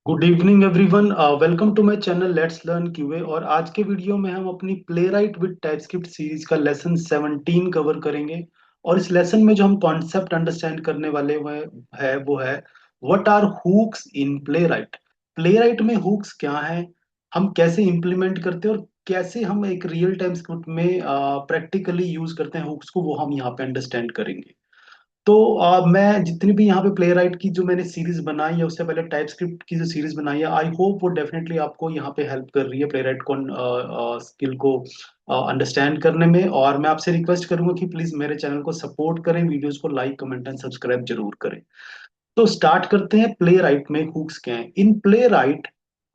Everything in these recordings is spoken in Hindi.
Good evening everyone. Welcome to my channel let's learn QA. और आज के वीडियो में हम अपनी Playwright with TypeScript series का लेसन 17 कवर करेंगे। और इस लेसन में जो हम कॉन्सेप्ट अंडरस्टैंड करने वाले वो है what are hooks in Playwright. Playwright में हुक्स क्या है, हम कैसे इंप्लीमेंट करते हैं और कैसे हम एक रियल टाइम स्क्रिप्ट में प्रैक्टिकली यूज करते हैं हुक्स को, वो हम यहाँ पे अंडरस्टैंड करेंगे। तो मैं जितनी भी यहाँ पे प्ले राइट की जो मैंने सीरीज बनाई है, उससे पहले टाइप स्क्रिप्ट की जो सीरीज बनाई है, आई होप वो डेफिनेटली आपको यहाँ पे हेल्प कर रही है प्ले राइट को स्किल को अंडरस्टैंड करने में। और मैं आपसे रिक्वेस्ट करूंगा कि प्लीज मेरे चैनल को सपोर्ट करें, वीडियोस को लाइक कमेंट एंड सब्सक्राइब जरूर करें। तो स्टार्ट करते हैं। प्ले राइट में हुक्स क्या है। In Playwright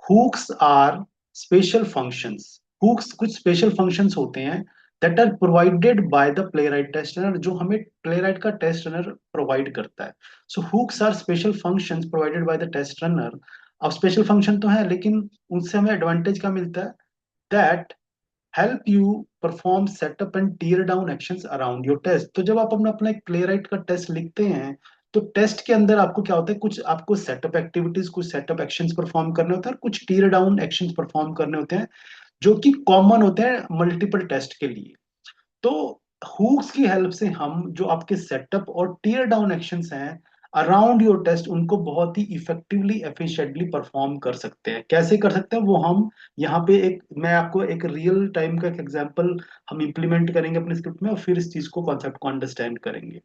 hooks are special functions. Hooks कुछ स्पेशल फंक्शंस होते हैं that are provided by the Playwright test runner, जो हमें प्ले राइट का टेस्ट रनर प्रोवाइड करता है। So hooks are special functions provided by the test runner. अब स्पेशल फंक्शन तो है, लेकिन उनसे हमें एडवांटेज क्या मिलता है? That help you perform setup and tear down actions around your test. तो जब आप अपना अपना एक प्ले राइट का टेस्ट लिखते हैं, तो टेस्ट के अंदर आपको क्या होता है, कुछ आपको सेटअप एक्टिविटीज, कुछ सेटअप एक्शंस परफॉर्म करने होते हैं और कुछ टीयर डाउन एक्शंस परफॉर्म करने होते हैं, जो कि कॉमन होते हैं मल्टीपल टेस्ट के लिए। तो हुक्स की हेल्प से हम जो आपके सेटअप और टीयर डाउन एक्शंस हैं अराउंड योर टेस्ट, उनको बहुत ही इफेक्टिवली एफिशिएंटली परफॉर्म कर सकते हैं। कैसे कर सकते हैं वो हम यहाँ पे एक मैं आपको एक रियल टाइम का एक एग्जांपल हम इंप्लीमेंट करेंगे अपने स्क्रिप्ट में, और फिर इस चीज को कॉन्सेप्ट को अंडरस्टैंड करेंगे।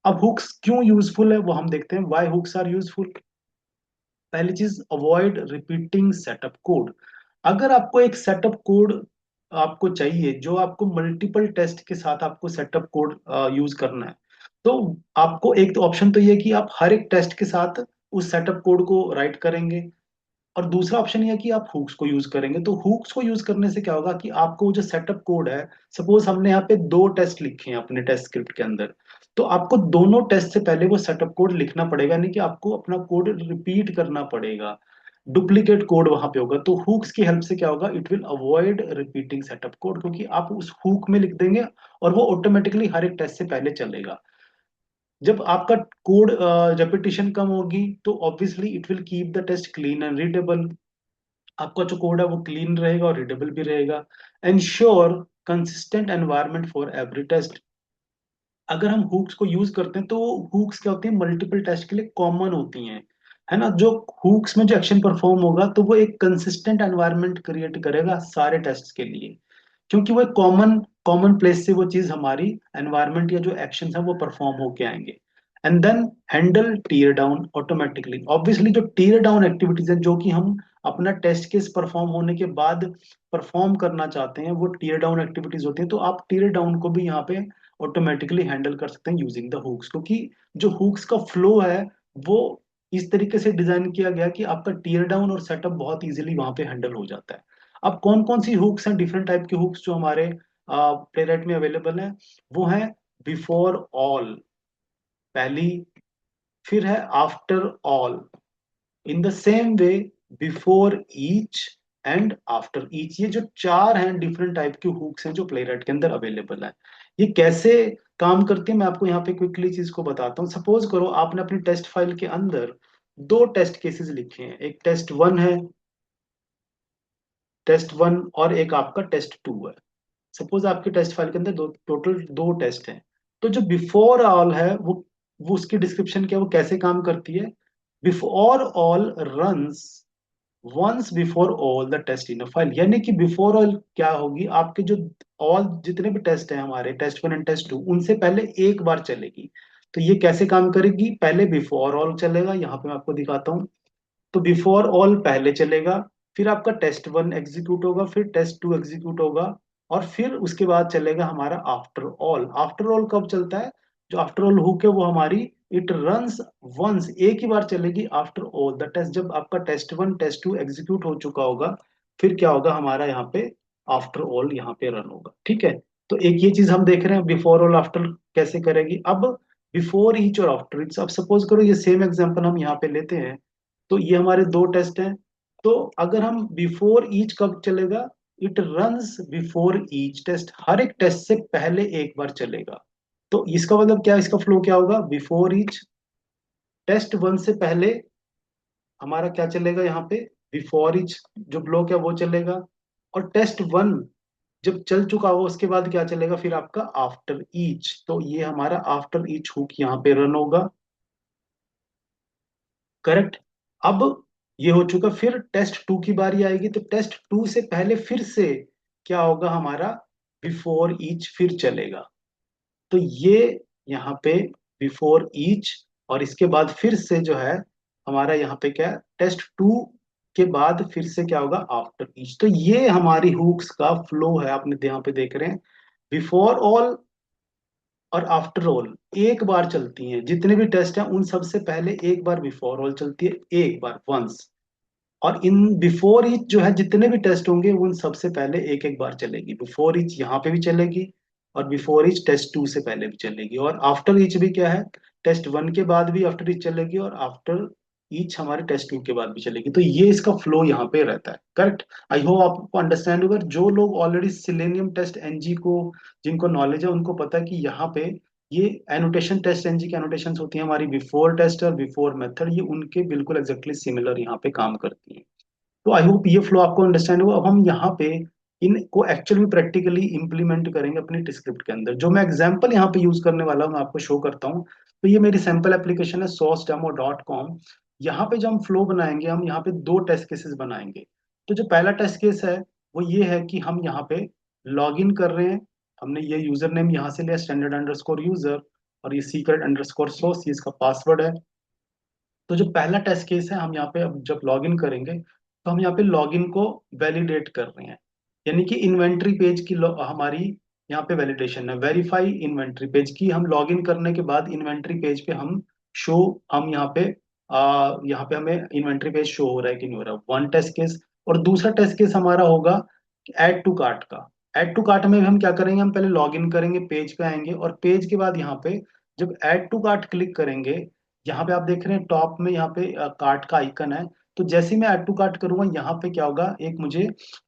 अब हुक्स क्यों यूजफुल है वो हम देखते हैं। Why hooks are useful. पहली चीज, अवॉइड रिपीटिंग सेटअप कोड। अगर आपको एक सेटअप कोड आपको चाहिए, जो आपको मल्टीपल टेस्ट के साथ आपको सेटअप कोड यूज करना है, तो आपको एक तो ऑप्शन तो ये है कि आप हर एक टेस्ट के साथ उस सेटअप कोड को राइट करेंगे, और दूसरा ऑप्शन ये है कि आप हुक्स को यूज करेंगे। तो हुक्स को यूज करने से क्या होगा कि आपको जो सेटअप कोड है, सपोज हमने यहाँ पे दो टेस्ट लिखे हैं अपने टेस्ट स्क्रिप्ट के अंदर, तो आपको दोनों टेस्ट से पहले वो सेटअप कोड लिखना पड़ेगा, नहीं कि आपको अपना कोड रिपीट करना पड़ेगा, डुप्लीकेट कोड वहां पे होगा। तो हुक्स की हेल्प से क्या होगा, it will avoid repeating setup code, क्योंकि आप उस हुक में लिख देंगे और वो ऑटोमेटिकली हर एक टेस्ट से पहले चलेगा। जब आपका कोड रेपिटेशन कम होगी, तो obviously it will keep the test clean and readable. आपका जो कोड है वो क्लीन रहेगा और रीडेबल भी रहेगा। Ensure consistent environment for every test. अगर हम हुक्स को यूज करते हैं, तो हुक्स क्या होती है, मल्टीपल टेस्ट के लिए कॉमन होती हैं, है ना। जो हुक्स में जो एक्शन परफॉर्म होगा, तो वो एक कंसिस्टेंट एनवायरनमेंट क्रिएट करेगा सारे टेस्ट के लिए, क्योंकि वो कॉमन कॉमन प्लेस से वो चीज हमारी एनवायरनमेंट या जो एक्शन है वो परफॉर्म होके आएंगे। And then handle tear down automatically. Obviously जो टीयर डाउन एक्टिविटीज है, जो कि हम अपना टेस्ट केस परफॉर्म होने के बाद परफॉर्म करना चाहते हैं, वो टीयर डाउन एक्टिविटीज होती हैं। तो आप टीयर डाउन को भी यहाँ पे ऑटोमेटिकली हैंडल कर सकते हैं यूजिंग द हुक्स, क्योंकि जो हुक्स का फ्लो है वो इस तरीके से डिजाइन किया गया कि आपका टीयर डाउन और सेटअप बहुत इजीली वहां पे हैंडल हो जाता है। अब कौन कौन सी हुक्स हैं, डिफरेंट टाइप के हुक्स जो हमारे प्लेराइट में अवेलेबल हैं, वो हैं बिफोर ऑल, पहली। फिर है after all, in the same way, before each and after each. ये जो चार हैं डिफरेंट टाइप के हुक्स हैं जो प्लेराइट के अंदर अवेलेबल है। ये कैसे काम करती है मैं आपको यहाँ पे क्विकली चीज को बताता हूँ। सपोज करो आपने अपनी टेस्ट फाइल के अंदर दो टेस्ट केसेस लिखे हैं, एक टेस्ट वन है, टेस्ट वन, और एक आपका टेस्ट टू है। सपोज आपकी टेस्ट फाइल के अंदर टोटल दो टेस्ट हैं। तो जो बिफोर ऑल है वो उसकी डिस्क्रिप्शन क्या है, वो कैसे काम करती है। Before all runs once before all the test in a file. यानी कि बिफोर ऑल क्या होगी, आपके जो ऑल जितने भी टेस्ट हैं हमारे test one and test two, उनसे पहले एक बार चलेगी। तो ये कैसे काम करेगी, पहले बिफोर ऑल चलेगा, यहाँ पे मैं आपको दिखाता हूँ। तो बिफोर ऑल पहले चलेगा, फिर आपका टेस्ट वन एग्जीक्यूट होगा, फिर टेस्ट टू एग्जीक्यूट होगा, और फिर उसके बाद चलेगा हमारा आफ्टर ऑल। आफ्टर ऑल कब चलता है, जो आफ्टर ऑल हुक है वो हमारी इट रन्स वंस, एक ही बार चलेगी आफ्टर ऑल द टेस्ट। जब आपका test one test two execute हो चुका होगा, फिर क्या होगा हमारा यहाँ पे आफ्टर ऑल यहाँ पे रन होगा। ठीक है। तो एक ये चीज हम देख रहे हैं बिफोर ऑल आफ्टर कैसे करेगी। अब बिफोर ईच और आफ्टर ईच, अब सपोज करो ये सेम एग्जांपल हम यहाँ पे लेते हैं। तो ये हमारे दो टेस्ट हैं। तो अगर हम बिफोर ईच कब चलेगा, it runs before each test, हर एक टेस्ट से पहले एक बार चलेगा। तो इसका मतलब क्या, इसका फ्लो क्या होगा, बिफोर ईच टेस्ट वन से पहले हमारा क्या चलेगा यहाँ पे, बिफोर ईच जो ब्लॉक है वो चलेगा। और टेस्ट वन जब चल चुका हो उसके बाद क्या चलेगा फिर आपका आफ्टर ईच, तो ये हमारा आफ्टर ईच हुक यहाँ पे रन होगा। करेक्ट। अब ये हो चुका, फिर टेस्ट टू की बारी आएगी, तो टेस्ट टू से पहले फिर से क्या होगा हमारा, बिफोर ईच फिर चलेगा। तो ये यहाँ पे बिफोर ईच, और इसके बाद फिर से जो है हमारा यहाँ पे क्या, टेस्ट टू के बाद फिर से क्या होगा, आफ्टर ईच। तो ये हमारी हुक्स का फ्लो है, आपने यहाँ पे देख रहे हैं, बिफोर ऑल और आफ्टर ऑल एक बार चलती हैं, जितने भी टेस्ट हैं उन सबसे पहले एक बार बिफोर ऑल चलती है, एक बार वंस। और इन बिफोर ईच जो है जितने भी टेस्ट होंगे उन सबसे पहले एक एक बार चलेगी, बिफोर ईच यहाँ पे भी चलेगी, और बिफोर ईच टेस्ट टू से पहले भी चलेगी, और आफ्टर ईच भी क्या है, टेस्ट वन के बाद भी आफ्टर ईच चलेगी, और आफ्टर ईच हमारे टेस्ट टू के बाद भी चलेगी। तो ये इसका फ्लो यहाँ पे रहता है। करेक्ट। आई होप आपको अंडरस्टैंड होगा। जो लोग ऑलरेडी सिलेनियम टेस्ट एनजी को, जिनको नॉलेज है, उनको पता है कि यहाँ पे ये एनोटेशन, टेस्ट एनजी की एनोटेशंस होती हैं हमारी, बिफोर टेस्ट और बिफोर मेथड, ये उनके बिल्कुल एग्जैक्टली सिमिलर यहाँ पे काम करती हैं। तो आई होप ये फ्लो आपको अंडरस्टैंड हुआ। अब हम यहाँ पे इनको एक्चुअली प्रैक्टिकली इंप्लीमेंट करेंगे अपनी स्क्रिप्ट के अंदर। जो मैं एग्जांपल यहाँ पे यूज करने वाला हूँ मैं आपको शो करता हूँ। तो ये मेरी सैम्पल एप्लीकेशन है sourcedemo.com। यहाँ पे जो हम फ्लो बनाएंगे, हम यहाँ पे दो टेस्ट केसेस बनाएंगे। तो जो पहला टेस्ट केस है वो ये है कि हम यहाँ पे लॉग इन कर रहे हैं, हमने ये यूजर नेम यहाँ से लिया स्टैंडर्ड अंडरस्कोर यूजर, और ये सीक्रेट अंडरस्कोर सोर्स, ये इसका पासवर्ड है। तो जो पहला टेस्ट केस है, हम यहाँ पे अब जब लॉगिन करेंगे तो हम यहाँ पे लॉगिन को वैलिडेट कर रहे हैं, यानी कि इन्वेंट्री पेज की हमारी यहाँ पे वैलिडेशन है, वेरीफाई इन्वेंट्री पेज की। हम लॉगिन करने के बाद इन्वेंट्री पेज पे हम शो, हम यहाँ पे हमें इन्वेंट्री पेज शो हो रहा है कि नहीं हो रहा, वन टेस्ट केस। और दूसरा टेस्ट केस हमारा होगा ऐड टू कार्ट का। ऐड टू कार्ट में हम क्या करेंगे, हम पहले लॉगिन करेंगे, पेज पे आएंगे, और पेज के बाद यहाँ पे जब ऐड टू कार्ट क्लिक करेंगे, यहाँ पे आप देख रहे हैं टॉप में यहाँ पे कार्ट का आइकन है। तो जैसे ही मैं ऐड टू कार्ट करूंगा यहाँ पे क्या होगा, एक मुझे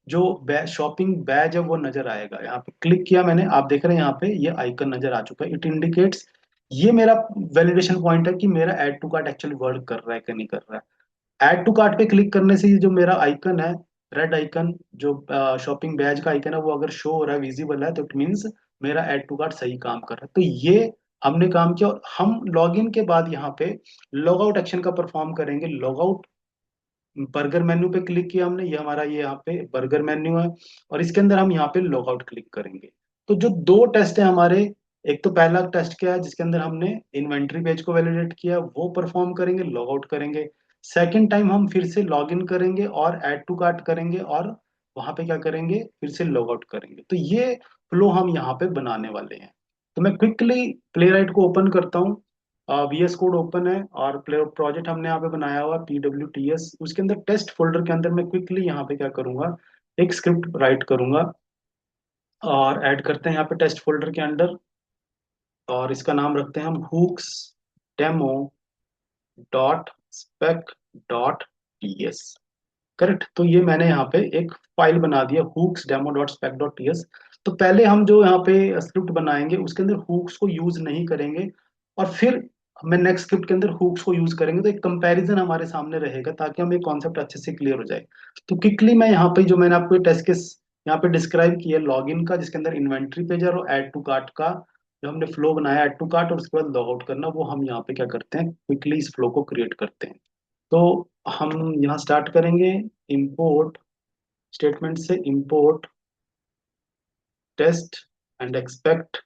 जो शॉपिंग बैज है वो नजर आएगा। यहाँ पे क्लिक किया मैंने, आप देख रहे हैं यहाँ पे ये आइकन नजर आ चुका है। इट इंडिकेट्स, ये मेरा वैलिडेशन पॉइंट है कि मेरा add to cart actually work कर रहा है कि नहीं कर रहा है। ऐड टू कार्ट पे क्लिक करने से ये जो मेरा आइकन है, रेड आइकन, जो शॉपिंग बैज का आइकन है, वो अगर शो हो रहा है, विजिबल है, तो इट मीन्स मेरा ऐड टू कार्ट सही काम कर रहा है। तो ये हमने काम किया। और हम लॉगिन के बाद यहाँ पे लॉग आउट एक्शन का परफॉर्म करेंगे। लॉग आउट, बर्गर मेन्यू पे क्लिक किया हमने, ये हमारा ये यहाँ पे बर्गर मेन्यू है, और इसके अंदर हम यहाँ पे लॉग आउट क्लिक करेंगे। तो जो दो टेस्ट है हमारे, एक तो पहला टेस्ट क्या है जिसके अंदर हमने इन्वेंट्री पेज को वैलिडेट किया, वो परफॉर्म करेंगे, लॉग आउट करेंगे। सेकेंड टाइम हम फिर से लॉग इन करेंगे और ऐड टू कार्ट करेंगे, और वहां पे क्या करेंगे, फिर से लॉग आउट करेंगे। तो ये फ्लो हम यहाँ पे बनाने वाले हैं। तो मैं क्विकली प्ले राइट को ओपन करता हूँ। VS कोड ओपन है, और प्ले प्रोजेक्ट हमने यहाँ पे बनाया हुआ PWTS, उसके अंदर टेस्ट फोल्डर के अंदर मैं क्विकली यहाँ पे क्या करूंगा, एक स्क्रिप्ट राइट करूंगा, और ऐड करते हैं यहाँ पे टेस्ट फोल्डर के अंदर, और इसका नाम रखते हैं हम hooks demo dot spec dot TS. Correct. तो ये मैंने यहाँ पे एक फाइल बना दिया, hooks demo dot spec dot TS. तो पहले हम जो यहाँ पे स्क्रिप्ट बनाएंगे उसके अंदर हुक्स को यूज नहीं करेंगे, और फिर मैं नेक्स्ट स्क्रिप्ट के अंदर हुक्स को यूज करेंगे, तो एक कंपैरिजन हमारे सामने रहेगा ताकि हमें कॉन्सेप्ट अच्छे से क्लियर हो जाए। तो क्विकली मैं यहाँ पे जो मैंने आपको टेस्ट केस यहाँ पे डिस्क्राइब किया लॉगिन का, जिसके अंदर इन्वेंट्री पेज और ऐड टू कार्ट का जो हमने फ्लो बनाया, ऐड टू कार्ट और उसके बाद लॉग आउट करना, वो हम यहाँ पे क्या करते हैं, क्विकली इस फ्लो को क्रिएट करते हैं। तो हम यहाँ स्टार्ट करेंगे, इंपोर्ट स्टेटमेंट से इंपोर्ट टेस्ट एंड एक्सपेक्ट।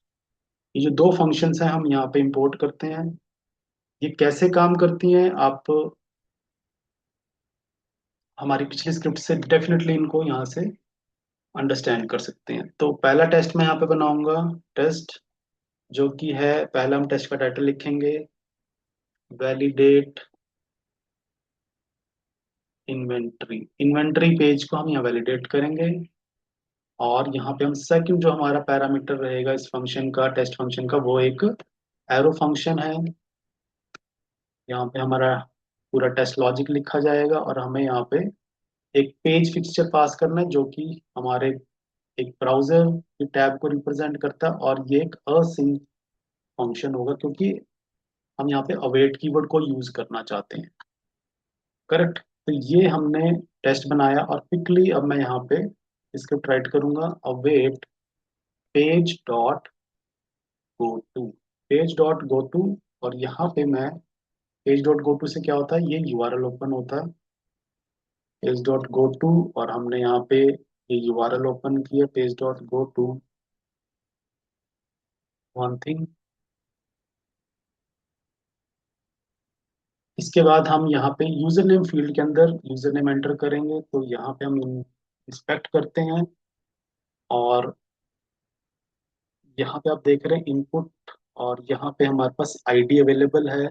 ये जो दो फंक्शंस हैं हम यहाँ पे इंपोर्ट करते हैं। ये कैसे काम करती हैं आप हमारी पिछली स्क्रिप्ट से डेफिनेटली इनको यहाँ से अंडरस्टैंड कर सकते हैं। तो पहला टेस्ट मैं यहाँ पे बनाऊंगा, टेस्ट, जो कि है, पहला हम टेस्ट का टाइटल लिखेंगे, वैलिडेट इन्वेंट्री। इन्वेंट्री पेज को हम यहाँ वैलिडेट करेंगे, और यहाँ पे हम सेकंड जो हमारा पैरामीटर रहेगा इस फंक्शन का, टेस्ट फंक्शन का, वो एक एरो फंक्शन है। यहाँ पे हमारा पूरा टेस्ट लॉजिक लिखा जाएगा, और हमें यहाँ पे एक पेज फिक्सचर पास करना है जो कि हमारे एक ब्राउजर की टैब को रिप्रेजेंट करता है, और ये एक असिंक फंक्शन होगा क्योंकि हम यहाँ पे अवेट कीवर्ड को यूज करना चाहते हैं। करेक्ट। तो ये हमने टेस्ट बनाया और क्विकली अब मैं यहाँ पे स्क्रिप्ट राइट करूंगा, await page dot go to, page dot go to. और यहाँ पे मैं पेज डॉट गो टू से क्या होता है, ये यूआरएल ओपन होता है, पेज डॉट गो टू। और हमने यहाँ पे ये यूआरएल ओपन किया, page dot go to one thing. इसके बाद हम यहाँ पे यूजर नेम फील्ड के अंदर यूजर नेम एंटर करेंगे, तो यहाँ पे हम इंस्पेक्ट करते हैं। और यहाँ पे आप देख रहे हैं इनपुट, और यहाँ पे हमारे पास आईडी अवेलेबल है,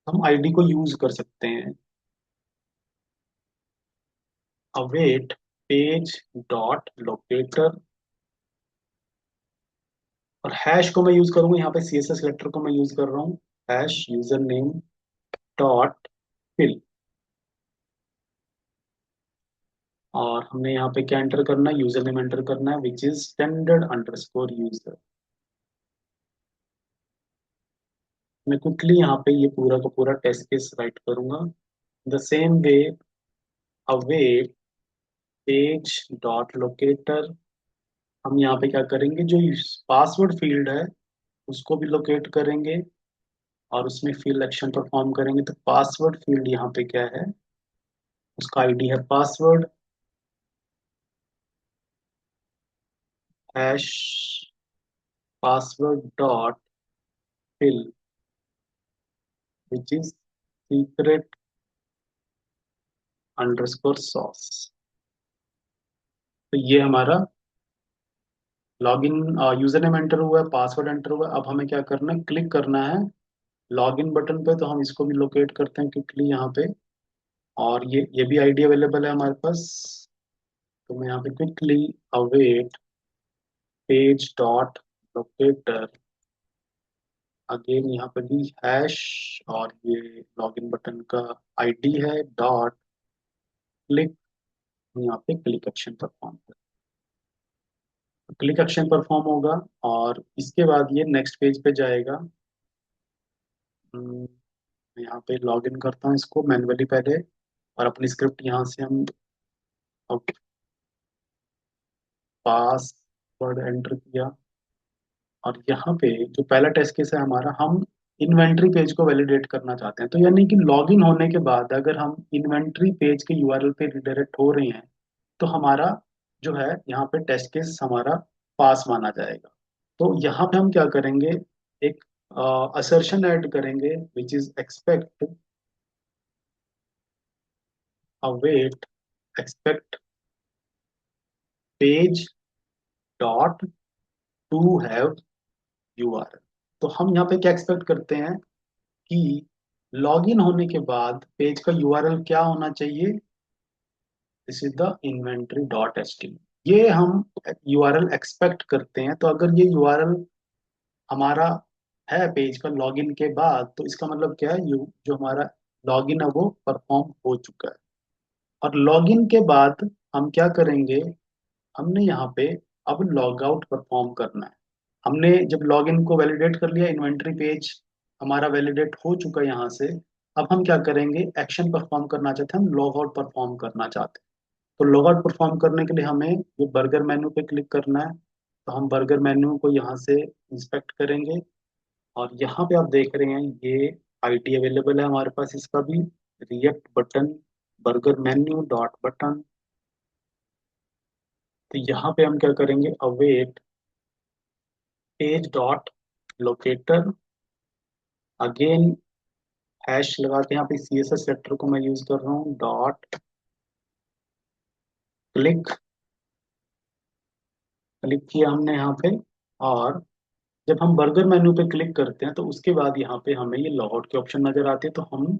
हम आईडी को यूज कर सकते हैं। अवेट पेज डॉट लोकेटर, और हैश को मैं यूज करूंगा, यहाँ पे सीएसएस लेटर को मैं यूज कर रहा हूँ, hash user name dot fill. और हमने यहाँ पे क्या एंटर करना है, यूजर नेम एंटर करना है which is standard underscore user. मैं क्विकली यहाँ पे ये पूरा का पूरा टेस्ट केस राइट करूंगा, the same way await page dot locator. हम यहाँ पे क्या करेंगे, जो पासवर्ड फील्ड है उसको भी लोकेट करेंगे और उसमें फील्ड एक्शन परफॉर्म करेंगे। तो पासवर्ड फील्ड यहाँ पे क्या है, उसका आईडी है password, hash password dot fill which is secret underscore sauce. तो ये हमारा लॉगिन, यूजर नेम एंटर हुआ है, पासवर्ड एंटर हुआ है। अब हमें क्या करना है, क्लिक करना है लॉगिन बटन पे। तो हम इसको भी लोकेट करते हैं क्विकली यहाँ पे, और ये भी आईडी अवेलेबल है हमारे पास। तो मैं यहाँ पे quickly await page dot locator, again यहाँ पे भी हैश, और ये लॉगिन बटन का आईडी है डॉट क्लिक। यहाँ पे क्लिक एक्शन परफॉर्म कर, क्लिक एक्शन परफॉर्म होगा। और इसके बाद ये नेक्स्ट पेज पे जाएगा। हम्म, मैं यहाँ पे लॉग इन करता हूँ इसको मैन्युअली पहले, और अपनी स्क्रिप्ट यहाँ से हम अब पासवर्ड एंटर किया। और यहाँ पे जो पहला टेस्ट केस है हमारा, हम इन्वेंट्री पेज को वैलिडेट करना चाहते हैं। तो यानी कि लॉगिन होने के बाद अगर हम इन्वेंट्री पेज के यूआरएल पे रिडायरेक्ट हो रहे हैं, तो हमारा जो है यहाँ पे टेस्ट केस हमारा पास माना जाएगा। तो यहाँ पे हम क्या करेंगे, एक असर्शन ऐड करेंगे which is expect await expect page dot to have URL. तो हम यहाँ पे क्या एक्सपेक्ट करते हैं कि लॉगिन होने के बाद पेज का यूआरएल क्या होना चाहिए, this is the inventory dot HTML. ये हम यूआरएल एक्सपेक्ट करते हैं। तो अगर ये यूआरएल हमारा है पेज का लॉगिन के बाद, तो इसका मतलब क्या है, जो हमारा लॉगिन है वो परफॉर्म हो चुका है। और लॉगिन के बाद हम क्या करेंगे, हमने यहाँ पे अब लॉग आउट परफॉर्म करना है। हमने जब लॉगिन को वैलिडेट कर लिया, इन्वेंट्री पेज हमारा वैलिडेट हो चुका है यहाँ से। अब हम क्या करेंगे, एक्शन परफॉर्म करना चाहते हैं, हम लॉग आउट परफॉर्म करना चाहते हैं। तो लॉग आउट परफॉर्म करने के लिए हमें ये बर्गर मेन्यू पे क्लिक करना है। तो हम बर्गर मेन्यू को यहाँ से इंस्पेक्ट करेंगे, और यहाँ पे आप देख रहे हैं ये आईडी अवेलेबल है हमारे पास इसका भी, react button burger menu dot button. तो यहाँ पे हम क्या करेंगे, await page dot locator, again hash लगा के यहाँ पे सीएसएस सेक्टर को मैं यूज कर रहा हूँ, डॉट क्लिक। क्लिक किया हमने यहाँ पे। और जब हम बर्गर मेन्यू पे क्लिक करते हैं, तो उसके बाद यहाँ पे हमें ये लॉगआउट के ऑप्शन नजर आते हैं। तो हम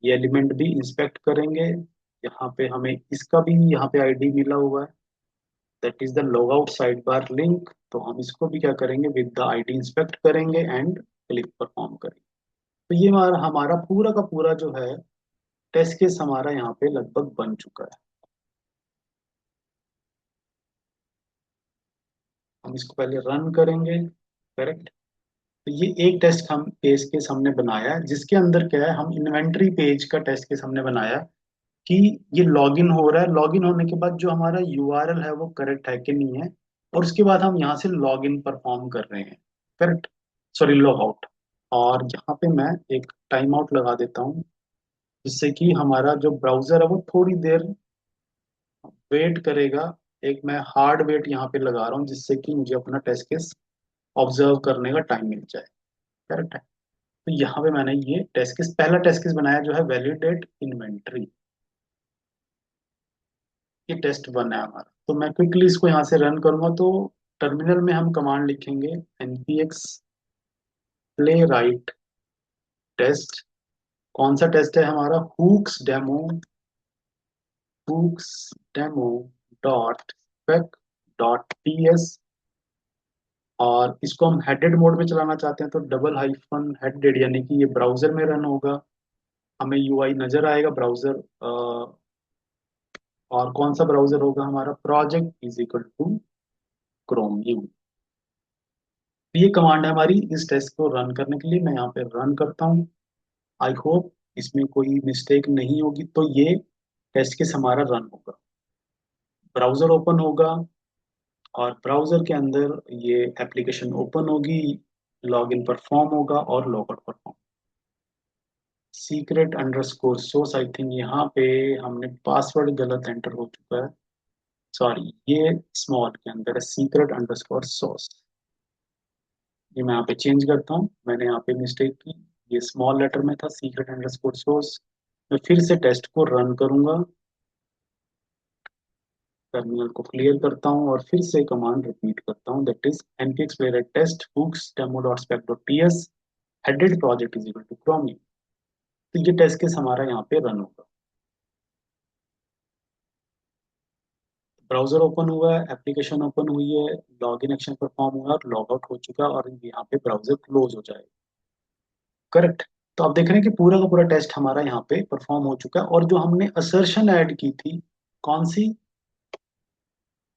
ये एलिमेंट भी इंस्पेक्ट करेंगे। यहाँ पे हमें इसका भी यहाँ पे आईडी मिला हुआ है, that is the logout side bar link. तो हम इसको भी क्या करेंगे, विद द आईडी इंस्पेक्ट करेंगे एंड क्लिक परफॉर्म करेंगे। तो ये हमारा हमारा पूरा का पूरा जो है टेस्ट केस हमारा यहाँ पे लगभग बन चुका है। हम इसको पहले रन करेंगे, करेक्ट। तो ये एक टेस्ट हम पेज केस हमने बनाया है, जिसके अंदर क्या है, हम इन्वेंट्री पेज का टेस्ट केस हमने बनाया है। कि ये लॉगिन हो रहा है, लॉगिन होने के बाद जो हमारा यूआरएल है वो करेक्ट है कि नहीं है, और उसके बाद हम यहाँ से लॉगिन परफॉर्म कर रहे हैं। Correct, sorry, log out. और यहाँ पे मैं एक टाइम आउट लगा देता हूँ, जिससे कि हमारा जो ब्राउजर है वो थोड़ी देर वेट करेगा। एक मैं हार्ड वेट यहाँ पे लगा रहा हूँ, जिससे कि मुझे अपना टेस्ट केस ऑब्जर्व करने का टाइम मिल जाए। करेक्ट है। तो यहाँ पे मैंने ये टेस्ट केस, पहला टेस्ट केस बनाया जो है वैलिडेट इन्वेंट्री। ये टेस्ट बना है हमारा, तो मैं क्विकली इसको यहाँ से रन करूंगा। तो टर्मिनल में हम कमांड लिखेंगे npx प्ले राइट टेस्ट। कौन सा टेस्ट है हमारा? Hooks demo dot spec dot ps। और इसको हम हेडेड मोड में चलाना चाहते हैं, तो डबल हाइफन हेडेड, यानी कि ये ब्राउजर में रन होगा। हमें यूआई नजर आएगा ब्राउजर। और कौन सा ब्राउजर होगा हमारा? Project is equal to chromium. ये कमांड है हमारी इस टेस्ट को रन करने के लिए। मैं यहाँ पे रन करता हूँ। आई होप इसमें कोई मिस्टेक नहीं होगी। तो ये टेस्ट केस हमारा रन होगा, ब्राउजर ओपन होगा, और ब्राउजर के अंदर ये एप्लीकेशन ओपन होगी, लॉगिन परफॉर्म होगा और logout perform. Secret underscore source, I think यहाँ पे हमने पासवर्ड गलत एंटर हो चुका है। सॉरी, ये स्मॉल के अंदर है सीक्रेट अंडरस्कोर सोर्स। ये मैं यहाँ पे चेंज करता हूँ, मैंने यहाँ पे मिस्टेक की। ये स्मॉल लेटर में था सीक्रेट अंडरस्कोर सोर्स। मैं फिर से टेस्ट को रन करूंगा, टर्मिनल को क्लियर करता हूँ और फिर से कमांड रिपीट करता हूँ, that is npx playwright test hooks demo dot spec dot ps headed project is equal to chromium। तो ये टेस्ट केस हमारा यहाँ पे रन होगा। ब्राउजर ओपन हुआ है, एप्लीकेशन ओपन हुई है, लॉगिन एक्शन परफॉर्म हुआ और लॉग आउट हो चुका है, और यहाँ पे ब्राउजर क्लोज हो जाएगा। करेक्ट। तो आप देख रहे हैं कि पूरा का पूरा टेस्ट हमारा यहाँ पे परफॉर्म हो चुका है। और जो हमने असर्शन ऐड की थी, कौन सी?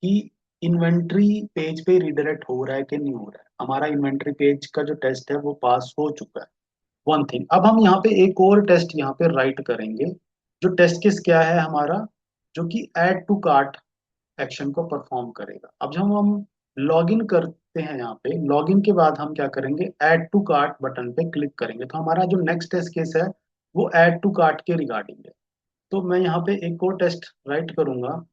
कि इन्वेंट्री पेज पे रिडायरेक्ट हो रहा है कि नहीं हो रहा है। हमारा इन्वेंट्री पेज का जो टेस्ट है वो पास हो चुका है। वन थिंग, अब हम यहाँ पे एक और टेस्ट यहाँ पे राइट करेंगे। जो टेस्ट केस क्या है हमारा? जो कि ऐड टू कार्ट एक्शन को परफॉर्म करेगा। अब जब हम लॉगिन करते हैं, यहाँ पे लॉगिन के बाद हम क्या करेंगे? ऐड टू कार्ट बटन पे क्लिक करेंगे, तो हमारा जो नेक्स्ट टेस्ट केस है वो ऐड टू कार्ट के रिगार्डिंग है। तो मैं यहाँ पे एक और टेस्ट राइट करूंगा,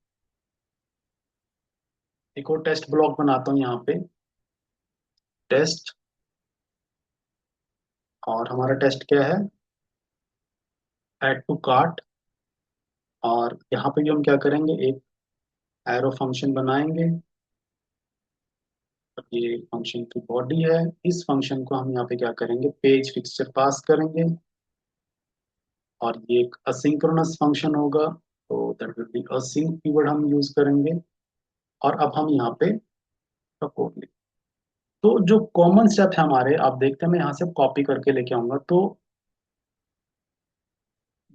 एक और टेस्ट ब्लॉक बनाता हूँ यहाँ पे, टेस्ट। और हमारा टेस्ट क्या है? Add to cart. और यहाँ पे भी हम क्या करेंगे? एक एरो फंक्शन बनाएंगे। ये फंक्शन की बॉडी है। इस फंक्शन को हम यहाँ पे क्या करेंगे? पेज फिक्सचर पास करेंगे। और ये एक असिंक्रोनस फंक्शन होगा, तो that will B async keyword हम यूज करेंगे। और अब हम यहाँ पे कोड लिखें। तो जो कॉमन स्टेप है हमारे, आप देखते हैं, मैं यहाँ से कॉपी करके लेके आऊंगा। तो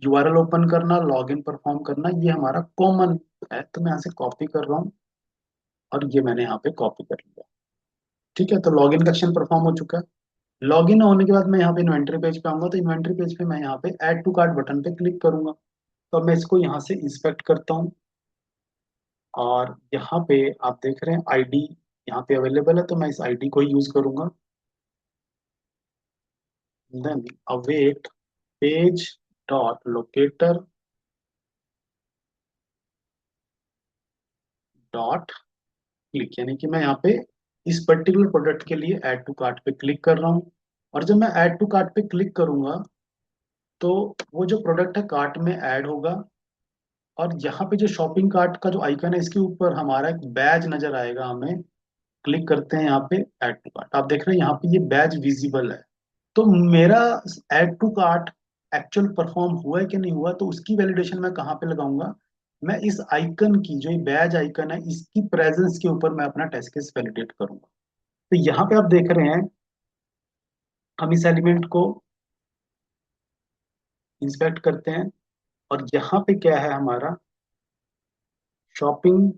यूआरएल ओपन करना, लॉगिन परफॉर्म करना, ये हमारा कॉमन है। तो मैं यहाँ से कॉपी कर रहा हूँ, और ये मैंने यहाँ पे कॉपी कर लिया। ठीक है, तो लॉगिन का एक्शन परफॉर्म हो चुका है। लॉगिन होने के बाद मैं यहाँ पे इन्वेंट्री पेज पे आऊंगा, तो इन्वेंट्री पेज पे मैं यहाँ पे ऐड टू कार्ट बटन पे क्लिक करूंगा। तो अब मैं इसको यहाँ से इंस्पेक्ट करता हूँ, और यहाँ पे आप देख रहे हैं आईडी यहाँ पे अवेलेबल है, तो मैं इस आईडी को ही यूज करूंगा। Then await page dot locator dot click, यानी कि मैं यहाँ पे इस पर्टिकुलर प्रोडक्ट के लिए ऐड टू कार्ट पे क्लिक कर रहा हूँ। और जब मैं ऐड टू कार्ट पे क्लिक करूंगा, तो वो जो प्रोडक्ट है कार्ट में ऐड होगा। और यहाँ पे जो शॉपिंग कार्ट का जो आइकन है, इसके ऊपर हमारा एक बैज नजर आएगा हमें। क्लिक करते हैं यहाँ पे ऐड टू कार्ट, आप देख रहे हैं यहाँ पे ये बैज विजिबल है। तो मेरा add to cart actual perform हुआ है कि नहीं हुआ, तो उसकी वैलिडेशन मैं कहाँ पे लगाऊंगा? मैं इस आइकन की, जो ये बैज आइकन है, इसकी प्रेजेंस के ऊपर मैं अपना टेस्ट केस वैलिडेट करूंगा। तो यहाँ पे आप देख रहे हैं, हम इस एलिमेंट को इंस्पेक्ट करते हैं, और यहाँ पे क्या है हमारा? शॉपिंग,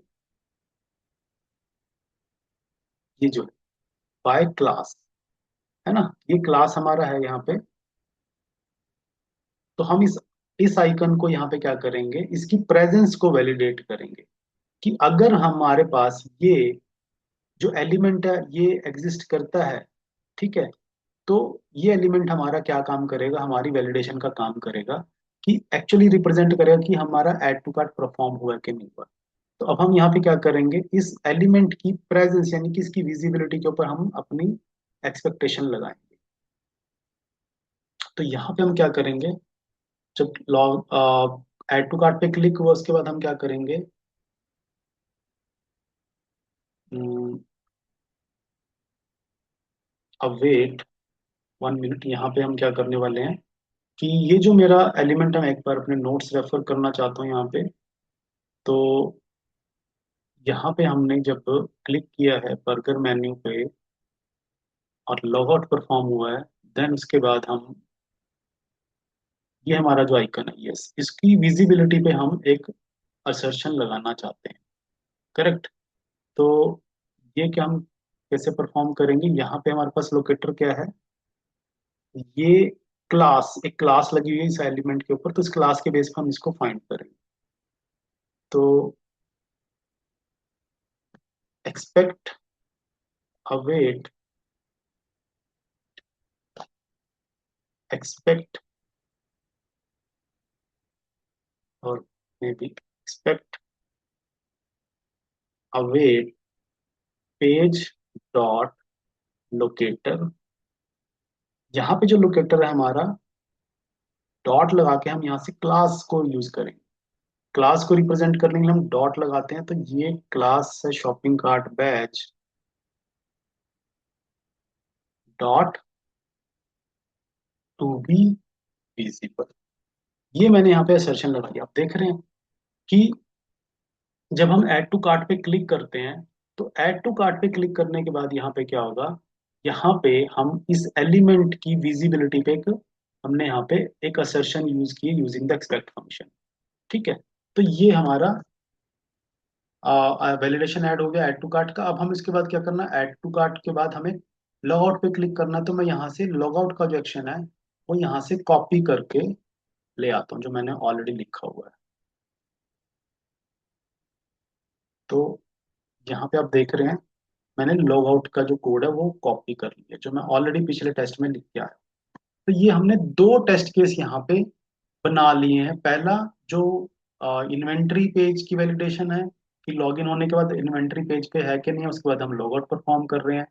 ये जो बाय क्लास है ना, ये क्लास हमारा है यहाँ पे। तो हम इस इस आइकन को यहाँ पे क्या करेंगे, इसकी प्रेजेंस को वैलिडेट करेंगे कि अगर हमारे पास ये जो एलिमेंट है ये एग्जिस्ट करता है, ठीक है, तो ये एलिमेंट हमारा क्या काम करेगा, हमारी वैलिडेशन का काम करेगा कि एक्चुअली रिप्रेजेंट करेगा कि हमारा ऐड टू कार्ट परफॉर्म हुआ कि नहीं हुआ। तो अब हम यहाँ पे क्या करेंगे, इस एलिमेंट की प्रेजेंस यानी कि इसकी विजिबिलिटी के ऊपर हम अपनी एक्सपेक्टेशन लगाएंगे। तो यहाँ पे हम क्या करेंगे, जब लॉग ऐड टू कार्ट पे क्लिक हुआ उसके बाद हम क्या करेंगे, अवेट 1 मिनट, यहाँ पे हम क्या करने वाले हैं कि ये जो मेरा एलिमेंट है मैं एक बार अपने नोट्स रेफर करना चाहता हूँ यहाँ पे। तो यहाँ पे हमने जब क्लिक किया है बर्गर मेन्यू पे और लॉग आउट परफॉर्म हुआ है, देन उसके बाद हम, ये हमारा जो आइकन है, यस, इसकी विजिबिलिटी पे हम एक असर्शन लगाना चाहते हैं, करेक्ट। तो ये क्या हम कैसे परफॉर्म करेंगे, यहाँ पे हमारे पास लोकेटर क्या है, ये क्लास, एक क्लास लगी हुई है इस एलिमेंट के ऊपर, तो इस क्लास के बेस पर हम इसको फाइंड करेंगे। तो एक्सपेक्ट अवेट एक्सपेक्ट और may be expect await page dot locator, यहाँ पे जो लोकेटर है हमारा, डॉट लगा के हम यहाँ से क्लास को यूज करेंगे। क्लास को रिप्रेजेंट करने के लिए हम डॉट लगाते हैं, तो ये क्लास है shopping cart batch dot to be visible. ये मैंने यहाँ पे असर्शन लगाई, आप देख रहे हैं कि जब हम ऐड टू कार्ट पे क्लिक करते हैं, तो ऐड टू कार्ट पे क्लिक करने के बाद यहाँ पे क्या होगा, यहाँ पे हम इस एलिमेंट की विजिबिलिटी पे एक, हमने यहाँ पे एक असर्शन यूज किए यूजिंग द एक्सपेक्ट फंक्शन, ठीक है। तो ये हमारा वैलिडेशन ऐड हो गया ऐड टू कार्ट का। अब हम इसके बाद क्या करना, ऐड टू कार्ट के बाद हमें लॉग आउट पे क्लिक करना है, तो मैं यहाँ से लॉग आउट का जो एक्शन है वो यहाँ से कॉपी करके ले आता हूँ, जो मैंने ऑलरेडी लिखा हुआ है। तो यहाँ पे आप देख रहे हैं मैंने लॉग आउट का जो कोड है वो कॉपी कर लिया, जो मैं ऑलरेडी पिछले टेस्ट में लिख के आया। तो ये हमने दो टेस्ट केस यहाँ पे बना लिए हैं। पहला जो इन्वेंट्री पेज की वैलिडेशन है कि लॉगिन होने के बाद इन्वेंट्री पेज पे है कि नहीं है, उसके बाद हम लॉग आउट परफॉर्म कर रहे हैं।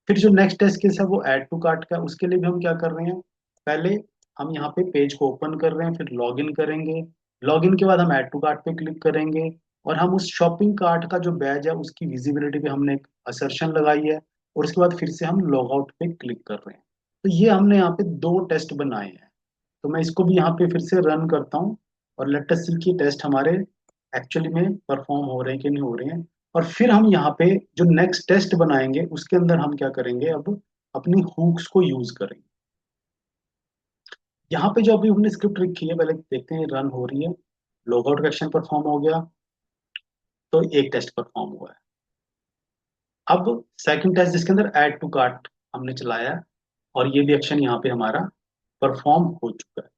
फिर जो नेक्स्ट टेस्ट केस है वो ऐड टू कार्ट का, उसके लिए भी हम क्या कर रहे हैं, पहले हम यहाँ पे पेज को ओपन कर रहे हैं, फिर लॉगिन करेंगे, लॉगिन के बाद हम ऐड टू कार्ट पे क्लिक करेंगे और हम उस शॉपिंग कार्ट का जो बैज है उसकी विजिबिलिटी पे हमने एक असर्शन लगाई है, और उसके बाद फिर से हम लॉग आउट पे क्लिक कर रहे हैं। तो ये हमने यहाँ पे दो टेस्ट बनाए हैं। तो मैं इसको भी यहाँ पे फिर से रन करता हूँ और लेट अस सी कि टेस्ट हमारे एक्चुअली में परफॉर्म हो रहे हैं कि नहीं हो रहे हैं। और फिर हम यहाँ पे जो नेक्स्ट टेस्ट बनाएंगे उसके अंदर हम क्या करेंगे, अब अपनी हुक्स को यूज करेंगे। यहाँ पे जो अभी हमने स्क्रिप्ट लिखी है पहले देखते हैं रन हो रही है। लॉग आउट का एक्शन परफॉर्म हो गया, तो एक टेस्ट परफॉर्म हुआ है। अब सेकंड टेस्ट जिसके अंदर ऐड टू कार्ट हमने चलाया और ये भी एक्शन यहाँ पे हमारा परफॉर्म हो चुका है,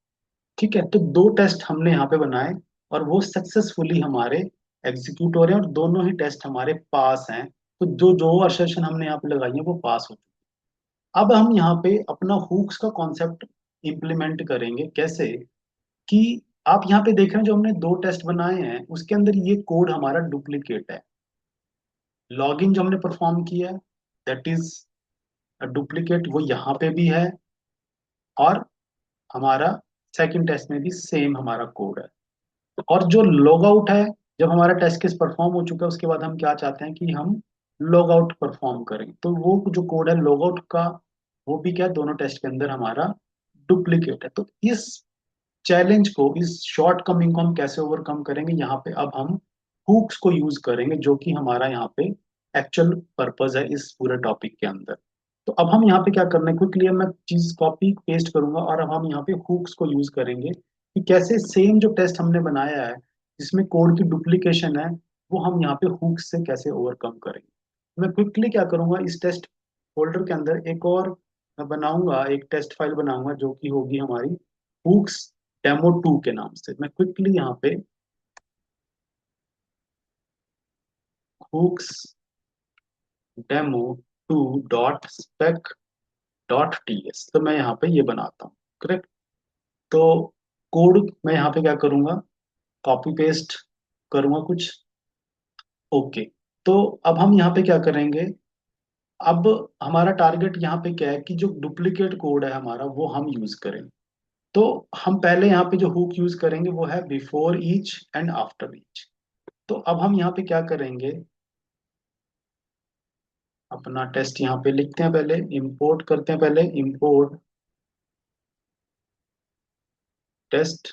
ठीक है। तो दो टेस्ट हमने यहाँ पे बनाए और वो सक्सेसफुली हमारे एग्जीक्यूट हो रहे हैं और दोनों ही टेस्ट हमारे पास हैं। तो जो जो असर्शन हमने यहाँ पे लगाई है वो पास हो चुकी है। अब हम यहाँ पे अपना हुक्स का कॉन्सेप्ट इम्प्लीमेंट करेंगे कैसे, कि आप यहाँ पे देख रहे हैं जो हमने दो टेस्ट बनाए हैं उसके अंदर ये कोड हमारा डुप्लीकेट है। लॉगिन जो हमने परफॉर्म किया है दैट इज डुप्लीकेट, वो यहाँ पे भी है, और हमारा सेकंड टेस्ट में भी सेम हमारा कोड है। और जो लॉग आउट है, जब हमारा टेस्ट केस परफॉर्म हो चुका है उसके बाद हम क्या चाहते हैं कि हम लॉग आउट परफॉर्म करें, तो वो जो कोड है लॉग आउट का वो भी क्या दोनों टेस्ट के अंदर हमारा डुप्लीकेट है। तो इस चैलेंज को, इस शॉर्ट कमिंग को हम कैसे ओवरकम करेंगे, यहाँ पे अब हम हुक्स को यूज करेंगे जो कि हमारा यहाँ पे एक्चुअल पर्पस है इस पूरे टॉपिक के अंदर। तो अब हम यहाँ पे क्या करना है, क्विकली मैं चीज कॉपी पेस्ट करूंगा और अब हम यहाँ पे हुक्स को यूज करेंगे कि कैसे सेम जो टेस्ट हमने बनाया है जिसमें कोड की डुप्लीकेशन है वो हम यहाँ पे हुक्स से कैसे ओवरकम करेंगे। मैं क्विकली क्या करूंगा, इस टेस्ट फोल्डर के अंदर एक और मैं बनाऊंगा, एक टेस्ट फाइल बनाऊंगा जो कि होगी हमारी हुक्स डेमो 2 के नाम से। मैं क्विकली यहाँ पे हुक्स demo2.spec.ts, तो मैं यहाँ पे ये बनाता हूँ। करेक्ट। तो कोड मैं यहाँ पे क्या करूँगा, कॉपी पेस्ट करूँगा कुछ। ओके। तो अब हम यहाँ पे क्या करेंगे, अब हमारा टारगेट यहाँ पे क्या है कि जो डुप्लीकेट कोड है हमारा वो हम यूज करें। तो हम पहले यहाँ पे जो हुक यूज करेंगे वो है before each and after each. तो अब हम यहाँ पे क्या करेंगे, अपना टेस्ट यहाँ पे लिखते हैं, पहले इंपोर्ट करते हैं, पहले इंपोर्ट टेस्ट,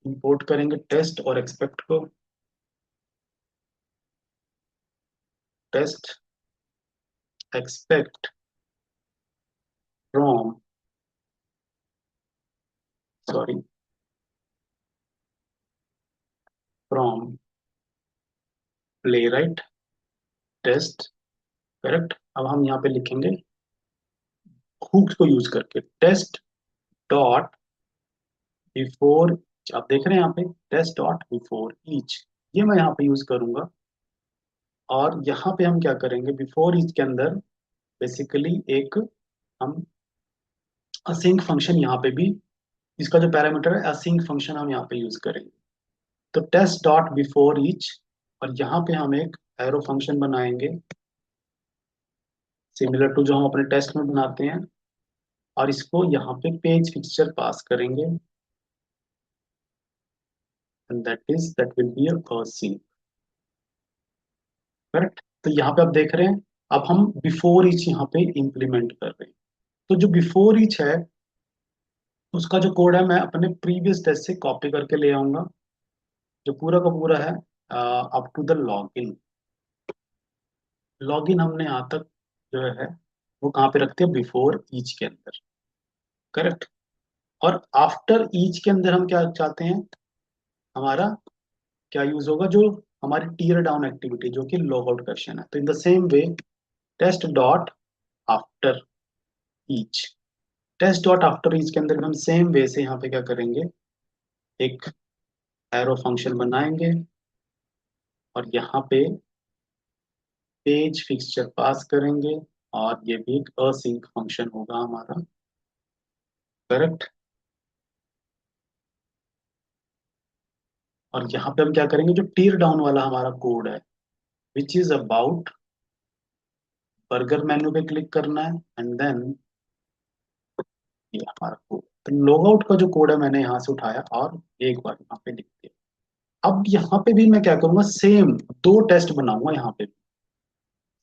इंपोर्ट करेंगे टेस्ट और एक्सपेक्ट को, test expect from, sorry, from Playwright test. Correct. अब हम यहाँ पे लिखेंगे हुक्स को यूज करके टेस्ट डॉट बिफोर, आप देख रहे हैं यहाँ पे टेस्ट डॉट बिफोर ईच, ये मैं यहाँ पे यूज करूंगा। और यहाँ पे हम क्या करेंगे, बिफोर ईच के अंदर बेसिकली एक हम असिंक फंक्शन यहाँ पे भी, इसका जो पैरामीटर है असिंक फंक्शन हम यहाँ पे यूज करेंगे। तो टेस्ट डॉट बिफोर ईच, और यहाँ पे हम एक एरो फंक्शन बनाएंगे सिमिलर टू जो हम अपने टेस्ट में बनाते हैं, और इसको यहाँ पे पेज फिक्सचर पास करेंगे, and that will be async. Correct. तो यहाँ पे आप देख रहे हैं, अब हम बिफोर ईच यहाँ पे इंप्लीमेंट कर रहे हैं। तो जो बिफोर ईच है उसका जो कोड है मैं अपने प्रीवियस टेस्ट से कॉपी करके ले आऊंगा, जो पूरा का पूरा है up to the login. Login हमने यहाँ तक जो है वो कहाँ पे रखते हैं, बिफोर ईच के अंदर। करेक्ट। और आफ्टर ईच के अंदर हम क्या चाहते हैं, हमारा क्या यूज होगा, जो हमारी टीयर डाउन एक्टिविटी जो कि लॉग आउट क्वेश्चन है। तो in the same way test dot after each, test dot after each के अंदर भी हम सेम वे से यहाँ पे क्या करेंगे, एक एरो फंक्शन बनाएंगे, और यहाँ पे पेज फिक्सचर पास करेंगे, और ये भी एक असिंक फंक्शन होगा हमारा। करेक्ट। और यहाँ पे हम क्या करेंगे, जो टीयर डाउन वाला हमारा कोड है which is about burger menu पे क्लिक करना है, एंड देन ये हमारा कोड। तो लॉग आउट का जो कोड है मैंने यहाँ से उठाया और एक बार यहाँ पे लिख दिया। अब यहाँ पे भी मैं क्या करूंगा, सेम दो टेस्ट बनाऊंगा यहाँ पे,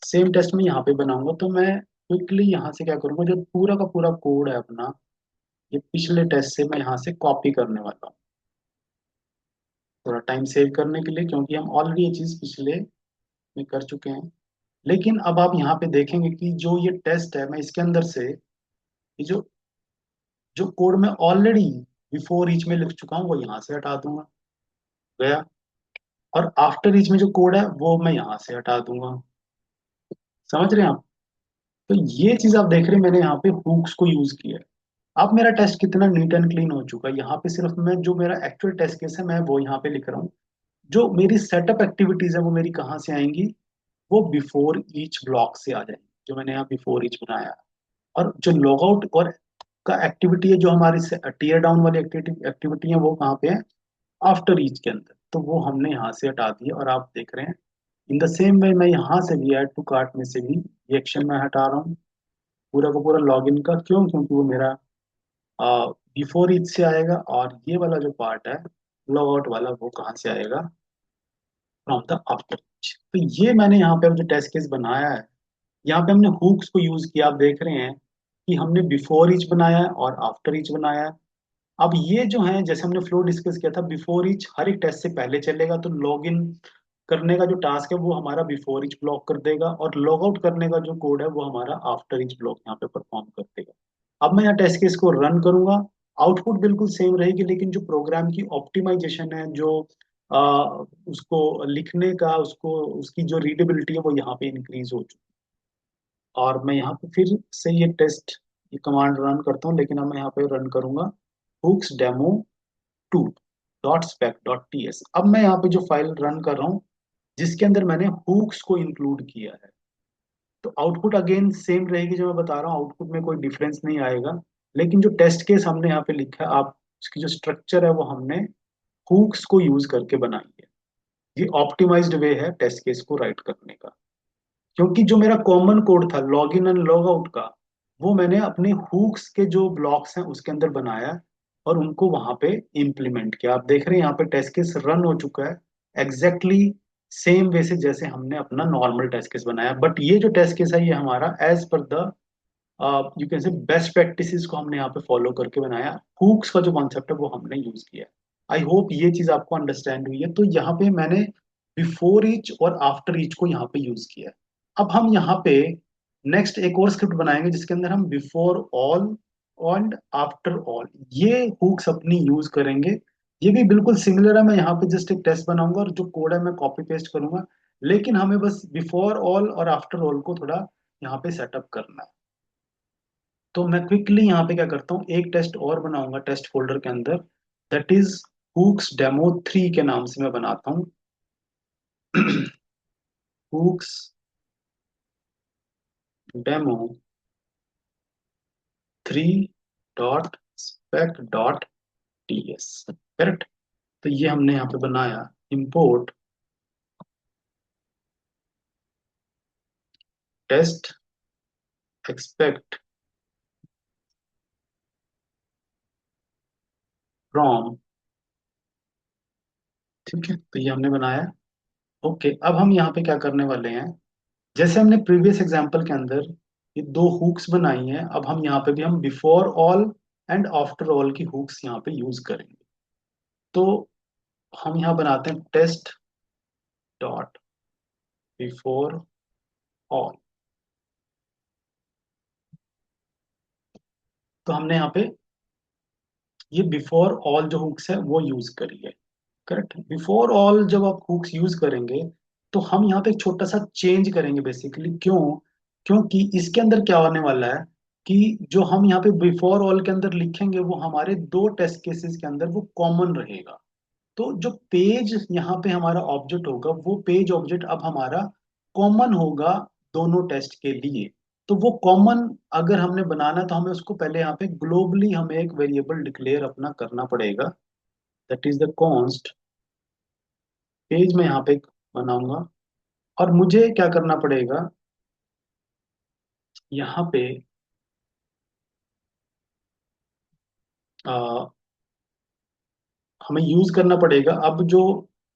सेम टेस्ट में यहाँ पे बनाऊंगा। तो मैं क्विकली यहाँ से क्या करूंगा, जो पूरा का पूरा कोड है अपना, ये पिछले टेस्ट से मैं यहाँ से कॉपी करने वाला हूँ, थोड़ा टाइम सेव करने के लिए, क्योंकि हम ऑलरेडी ये चीज पिछले में कर चुके हैं। लेकिन अब आप यहाँ पे देखेंगे कि जो ये टेस्ट है मैं इसके अंदर से ये जो जो कोड मैं ऑलरेडी बिफोर ईच में लिख चुका हूँ वो यहाँ से हटा दूंगा, गया। और आफ्टर ईच में जो कोड है वो मैं यहाँ से हटा दूंगा। समझ रहे हैं आप। तो ये चीज आप देख रहे हैं, मैंने यहाँ पे हुक्स को यूज किया है। अब मेरा टेस्ट कितना नीट एंड क्लीन हो चुका है, यहाँ पे सिर्फ मैं जो मेरा एक्चुअल टेस्ट केस है मैं वो यहाँ पे लिख रहा हूँ। जो मेरी सेटअप एक्टिविटीज है वो मेरी कहाँ से आएंगी, वो बिफोर ईच ब्लॉक से आ जाएंगी, जो मैंने यहाँ बिफोर ईच बनाया है। और जो लॉग आउट और का एक्टिविटी है, जो हमारी टीयर डाउन वाली एक्टिविटी एक्टिविटी है, वो कहाँ पे है, आफ्टर ईच के अंदर। तो वो हमने यहाँ से हटा दिया, और आप देख रहे हैं इन द सेम वे मैं यहाँ से भी ऐड टू कार्ट में से भी ये एक्शन मैं हटा रहा हूँ, पूरा का पूरा लॉगिन का। क्यों, क्योंकि वो मेरा बिफोर ईच से आएगा, और ये वाला जो पार्ट है लॉग आउट वाला वो कहाँ से आएगा, फ्रॉम द आफ्टर ईच। तो ये मैंने यहाँ पे अब जो टेस्ट केस बनाया है, यहाँ पे हमने हुक्स को यूज किया। आप देख रहे हैं कि हमने बिफोर ईच बनाया है और आफ्टर ईच बनाया है। अब ये जो है, जैसे हमने फ्लो डिस्कस किया था, बिफोर ईच हर एक टेस्ट से पहले चलेगा, तो लॉग इन करने का जो टास्क है वो हमारा बिफोर ईच ब्लॉक कर देगा, और लॉग आउट करने का जो कोड है वो हमारा आफ्टर ईच ब्लॉक यहाँ पे परफॉर्म कर देगा। अब मैं यहाँ टेस्ट केस को रन करूंगा, आउटपुट बिल्कुल सेम रहेगी, लेकिन जो प्रोग्राम की ऑप्टिमाइजेशन है, जो उसको लिखने का, उसको उसकी जो रीडेबिलिटी है वो यहाँ पे इंक्रीज हो चुकी है। और मैं यहाँ पे फिर से ये टेस्ट ये कमांड रन करता हूँ, लेकिन अब मैं यहाँ पे रन करूंगा hooks demo 2 dot spec dot T S. अब मैं यहाँ पे जो फाइल रन कर रहा हूँ जिसके अंदर मैंने हुक्स को इंक्लूड किया है, तो आउटपुट अगेन सेम रहेगी। जो मैं बता रहा हूँ आउटपुट में कोई डिफरेंस नहीं आएगा, लेकिन जो टेस्ट केस हमने यहाँ पे लिखा है, आप उसकी जो स्ट्रक्चर है वो हमने हुक्स को यूज करके बनाई है। ये ऑप्टिमाइज्ड वे है टेस्ट केस को राइट करने का, क्योंकि जो मेरा कॉमन कोड था log in and log out का, वो मैंने अपने हुक्स के जो ब्लॉक्स हैं उसके अंदर बनाया और उनको वहां पे इम्प्लीमेंट किया। आप देख रहे हैं यहाँ पे टेस्ट केस रन हो चुका है एग्जैक्टली सेम वे से जैसे हमने अपना नॉर्मल टेस्ट केस बनाया। बट ये जो टेस्ट केस है ये हमारा as per the you can say best practices को हमने यहाँ पे फॉलो करके बनाया। हुक्स का जो कॉन्सेप्ट है वो हमने यूज किया। आई होप ये चीज आपको अंडरस्टैंड हुई है। तो यहाँ पे मैंने बिफोर ईच और आफ्टर ईच को यहाँ पे यूज किया है। अब हम यहाँ पे नेक्स्ट एक और स्क्रिप्ट बनाएंगे जिसके अंदर हम before all and after all ये हुक्स अपनी यूज करेंगे। ये भी बिल्कुल सिमिलर है। मैं यहाँ पे जस्ट एक टेस्ट बनाऊंगा और जो कोड है मैं कॉपी पेस्ट करूंगा, लेकिन हमें बस बिफोर ऑल और आफ्टर ऑल को थोड़ा यहाँ पे सेटअप करना है। तो मैं क्विकली यहाँ पे क्या करता हूँ, एक टेस्ट और बनाऊंगा टेस्ट फोल्डर के अंदर, दैट इज हुक्स डेमो 3 के नाम से मैं बनाता हूँ। Hooks demo 3 dot spec dot T S. Correct. तो ये हमने यहाँ पे बनाया इंपोर्ट टेस्ट एक्सपेक्ट फ्रॉम। ठीक है, तो ये हमने बनाया। ओके, अब हम यहाँ पे क्या करने वाले हैं, जैसे हमने प्रीवियस एग्जांपल के अंदर ये दो हुक्स बनाई हैं, अब हम यहाँ पे भी हम before all and after all की हुक्स यहाँ पे यूज करेंगे। तो हम यहाँ बनाते हैं टेस्ट डॉट बिफोर ऑल। तो हमने यहाँ पे ये बिफोर ऑल जो हुक्स है वो यूज करी है। करेक्ट। बिफोर ऑल जब आप हुक्स यूज करेंगे तो हम यहाँ पे एक छोटा सा चेंज करेंगे बेसिकली। क्यों? क्योंकि इसके अंदर क्या होने वाला है कि जो हम यहाँ पे बिफोर ऑल के अंदर लिखेंगे वो हमारे दो टेस्ट केसेस के अंदर वो कॉमन रहेगा। तो जो पेज यहाँ पे हमारा ऑब्जेक्ट होगा वो पेज ऑब्जेक्ट अब हमारा कॉमन होगा दोनों टेस्ट के लिए। तो वो कॉमन अगर हमने बनाना तो हमें उसको पहले यहाँ पे ग्लोबली हमें एक वेरिएबल डिक्लेयर अपना करना पड़ेगा, that is the const page में यहाँ पे बनाऊंगा। और मुझे क्या करना पड़ेगा यहाँ पे आ, हमें यूज करना पड़ेगा अब जो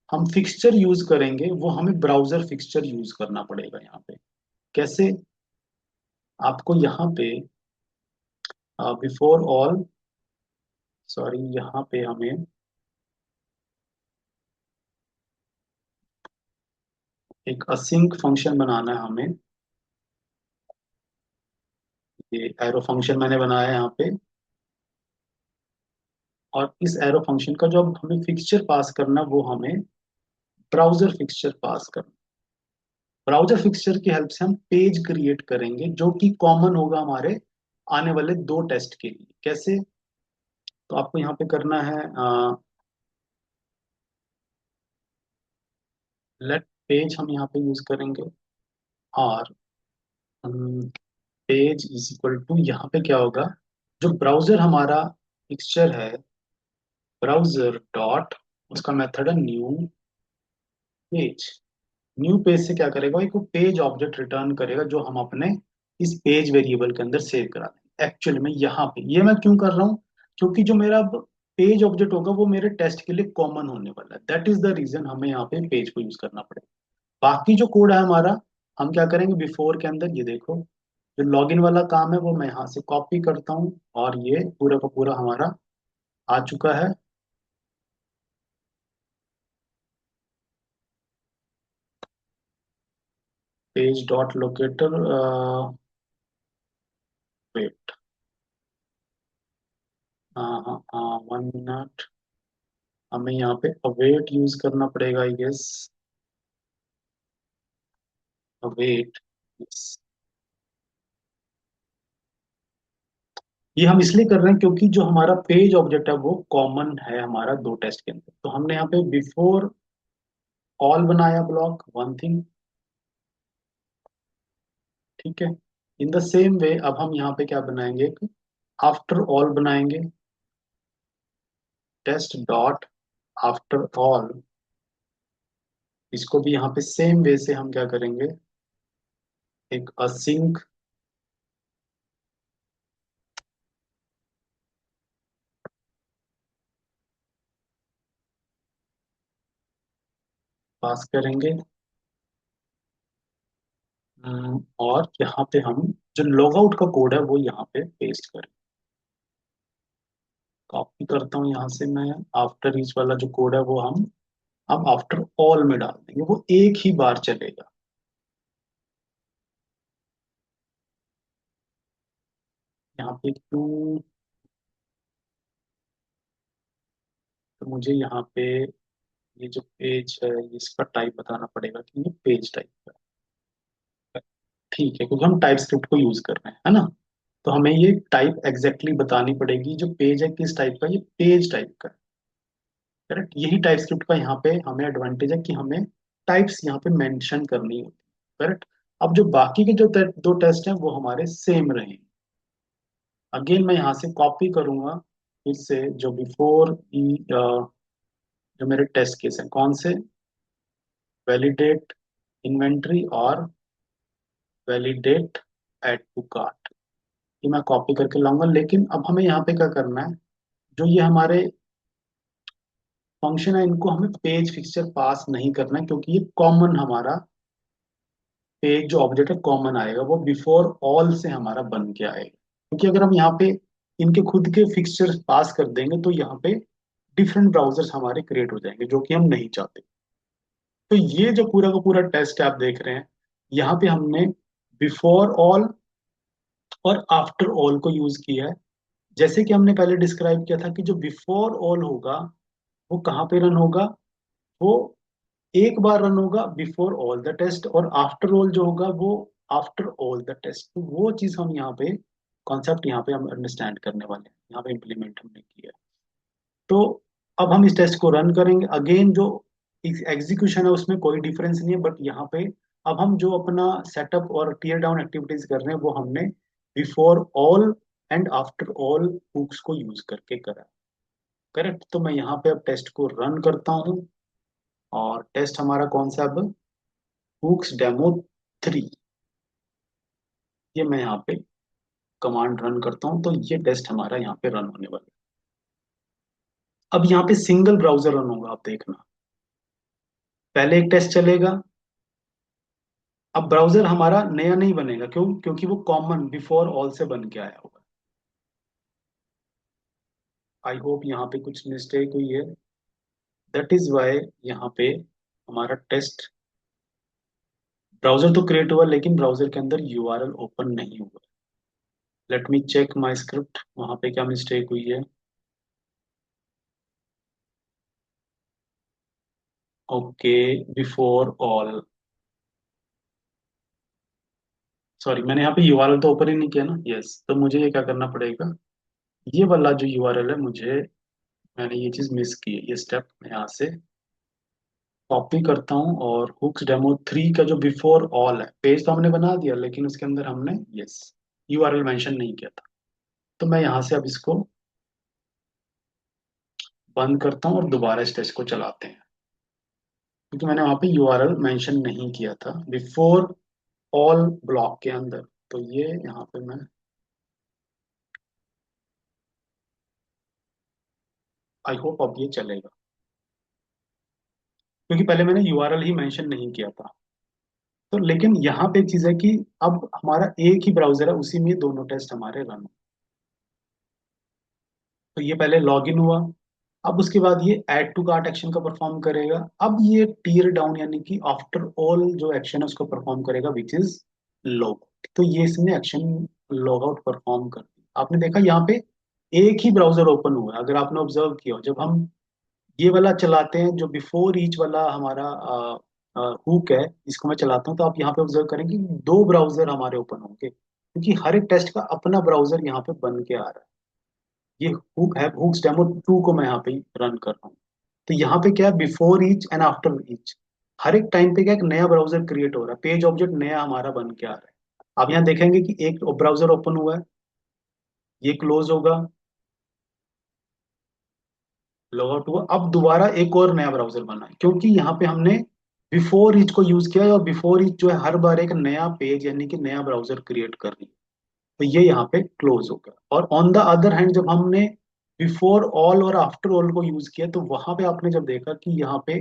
हम फिक्सचर यूज करेंगे वो हमें ब्राउजर फिक्सचर यूज करना पड़ेगा यहाँ पे। कैसे? आपको यहाँ पे बिफोर ऑल, सॉरी, यहाँ पे हमें एक असिंक फंक्शन बनाना है हमें। ये एरो फंक्शन मैंने बनाया है यहाँ पे, और इस एरो फंक्शन का जो अब हमें फिक्सचर पास करना वो हमें ब्राउजर फिक्सचर पास करना। ब्राउजर फिक्सचर की हेल्प से हम पेज क्रिएट करेंगे जो कि कॉमन होगा हमारे आने वाले दो टेस्ट के लिए। कैसे? तो आपको यहाँ पे करना है लेट पेज, हम यहाँ पे यूज करेंगे। और पेज इज इक्वल टू, यहाँ पे क्या होगा, जो ब्राउजर हमारा फिक्सचर है, ब्राउजर डॉट, उसका मेथड है न्यू पेज। न्यू पेज से क्या करेगा, एक पेज ऑब्जेक्ट रिटर्न करेगा जो हम अपने इस पेज वेरिएबल के अंदर सेव करा देंगे। एक्चुअली में यहाँ पे ये मैं क्यों कर रहा हूँ, क्योंकि जो मेरा पेज ऑब्जेक्ट होगा वो मेरे टेस्ट के लिए कॉमन होने वाला है। दैट इज द रीजन हमें यहाँ पे पेज को यूज करना पड़ेगा। बाकी जो कोड है हमारा, हम क्या करेंगे बिफोर के अंदर, ये देखो जो लॉगिन वाला काम है वो मैं यहाँ से कॉपी करता हूँ और ये पूरा का पूरा हमारा आ चुका है। पेज डॉट लोकेटर, वेट, हाँ हाँ हाँ, 1 मिनट, हमें यहाँ पे अवेट यूज करना पड़ेगा आई गेस। अवेट, ये हम इसलिए कर रहे हैं क्योंकि जो हमारा पेज ऑब्जेक्ट है वो कॉमन है हमारा दो टेस्ट के अंदर। तो हमने यहाँ पे बिफोर ऑल बनाया ब्लॉक वन थिंग, ठीक है। इन द सेम वे अब हम यहाँ पे क्या बनाएंगे, एक आफ्टर ऑल बनाएंगे, टेस्ट डॉट आफ्टर ऑल। इसको भी यहाँ पे सेम वे से हम क्या करेंगे, एक असिंक पास करेंगे। और यहाँ पे हम जो लॉग आउट का कोड है वो यहाँ पे पेस्ट करें। कॉपी करता हूँ यहाँ से मैं, आफ्टर ईच वाला जो कोड है वो हम अब आफ्टर ऑल में डाल देंगे, वो एक ही बार चलेगा। यहाँ पे क्यों, तो मुझे यहाँ पे ये जो पेज है इसका टाइप बताना पड़ेगा कि ये पेज टाइप का है। ठीक है, क्योंकि हम टाइप स्क्रिप्ट को यूज कर रहे हैं, है ना। तो हमें ये टाइप एग्जैक्टली बतानी पड़ेगी, जो पेज है किस टाइप का, ये पेज टाइप का है। करेक्ट, यही टाइप स्क्रिप्ट का यहाँ पे हमें एडवांटेज है कि हमें टाइप्स यहाँ पे मेंशन करनी होती है। करेक्ट। अब जो बाकी के जो दो टेस्ट हैं वो हमारे सेम रहेंगे। अगेन मैं यहाँ से कॉपी करूंगा फिर से, जो बिफोर जो मेरे टेस्ट केस हैं कौन से, वैलिडेट इन्वेंट्री और वैलिडेट ऐड टू कार्ट, ये मैं कॉपी करके लाऊंगा। लेकिन अब हमें यहाँ पे क्या करना है, जो ये हमारे फंक्शन है इनको हमें पेज फिक्सचर पास नहीं करना है, क्योंकि ये कॉमन हमारा पेज जो ऑब्जेक्ट है कॉमन आएगा, वो बिफोर ऑल से हमारा बन के आएगा। क्योंकि अगर हम यहाँ पे इनके खुद के फिक्सचर्स पास कर देंगे तो यहाँ पे डिफरेंट ब्राउजर्स हमारे क्रिएट हो जाएंगे, जो कि हम नहीं चाहते। तो ये जो पूरा का पूरा टेस्ट आप देख रहे हैं, यहाँ पे हमने बिफोर ऑल और आफ्टर ऑल को यूज किया है। जैसे कि हमने पहले डिस्क्राइब किया था कि जो बिफोर ऑल होगा वो कहाँ पे रन होगा, वो एक बार रन होगा बिफोर ऑल द टेस्ट, और आफ्टर ऑल जो होगा वो आफ्टर ऑल द टेस्ट। तो वो चीज हम यहाँ पे कॉन्सेप्ट यहाँ पे हम अंडरस्टैंड करने वाले हैं, यहाँ पे इम्प्लीमेंट हमने किया है। तो अब हम इस टेस्ट को रन करेंगे। अगेन जो एग्जीक्यूशन है उसमें कोई डिफरेंस नहीं है, बट यहाँ पे अब हम जो अपना सेटअप और टीयर डाउन एक्टिविटीज कर रहे हैं वो हमने before all and after all hooks को यूज करके करा। करेक्ट। तो मैं यहाँ पे अब टेस्ट को रन करता हूँ, और टेस्ट हमारा कौन सा अब, हुक्स डेमो 3। ये मैं यहाँ पे कमांड रन करता हूँ, तो ये टेस्ट हमारा यहाँ पे रन होने वाला है। अब यहाँ पे सिंगल ब्राउजर रन होगा, आप देखना। पहले एक टेस्ट चलेगा। अब ब्राउजर हमारा नया नहीं बनेगा, क्यों, क्योंकि वो कॉमन बिफोर ऑल से बन के आया होगा। आई होप यहाँ पे कुछ मिस्टेक हुई है, दैट इज वाई यहाँ पे हमारा टेस्ट, ब्राउजर तो क्रिएट हुआ लेकिन ब्राउजर के अंदर यूआरएल ओपन नहीं हुआ। Let me check my script, वहां पे क्या मिस्टेक हुई है। ओके, बिफोर ऑल, सॉरी मैंने यहाँ पे यूआरएल तो ओपन ही नहीं किया ना। यस, तो मुझे ये क्या करना पड़ेगा, ये वाला जो यूआरएल है मुझे, मैंने ये चीज मिस की है, ये स्टेप मैं यहाँ से कॉपी करता हूँ। और हुक्स डेमो 3 का जो बिफोर ऑल है, पेज तो हमने बना दिया लेकिन उसके अंदर हमने यस यूआरएल मेंशन नहीं किया था। तो मैं यहाँ से अब इसको बंद करता हूँ और दोबारा इस टेस्ट को चलाते हैं, क्योंकि मैंने वहाँ पे यूआरएल मेंशन नहीं किया था बिफोर ऑल ब्लॉक के अंदर। तो ये यहाँ पे मैं, आई होप अब ये चलेगा, क्योंकि पहले मैंने यूआरएल ही मेंशन नहीं किया था। तो लेकिन यहाँ पे एक चीज है कि अब हमारा एक ही ब्राउजर है, उसी में दोनों टेस्ट हमारे रन। तो ये पहले लॉग इन हुआ, अब उसके बाद ये ऐड टू कार्ट एक्शन का परफॉर्म करेगा। अब ये टीयर डाउन यानी कि आफ्टर ऑल जो एक्शन है उसको परफॉर्म करेगा, विच इज लॉग। तो ये इसने एक्शन लॉग आउट परफॉर्म कर दिया। आपने देखा यहाँ पे एक ही ब्राउजर ओपन हुआ है। अगर आपने ऑब्जर्व किया हो, जब हम ये वाला चलाते हैं जो बिफोर ईच वाला हमारा हुक है, इसको मैं चलाता हूँ, तो आप यहाँ पे ऑब्जर्व करेंगे कि दो ब्राउजर हमारे ओपन होंगे, क्योंकि हर एक टेस्ट का अपना ब्राउजर यहाँ पे बन के आ रहा है। ये हुक है, हुक्स डेमो 2 को मैं यहाँ पे रन कर रहा हूँ। तो यहाँ पे क्या है, before each and after each, हर एक टाइम पे क्या एक नया ब्राउजर क्रिएट हो रहा है, पेज ऑब्जेक्ट नया हमारा बन के आ रहा है। आप यहाँ देखेंगे कि एक ब्राउजर ओपन हुआ है, ये क्लोज होगा, लॉग आउट हुआ, अब दोबारा एक और नया ब्राउजर बना है, क्योंकि यहाँ पे हमने बिफोर ईच को यूज किया है, और बिफोर ईच जो है हर बार एक नया पेज यानी कि नया ब्राउजर क्रिएट कर रही है। तो ये यहाँ पे क्लोज हो गया। और ऑन द अदर हैंड जब हमने बिफोर ऑल और आफ्टर ऑल को यूज किया, तो वहां पे आपने जब देखा कि यहाँ पे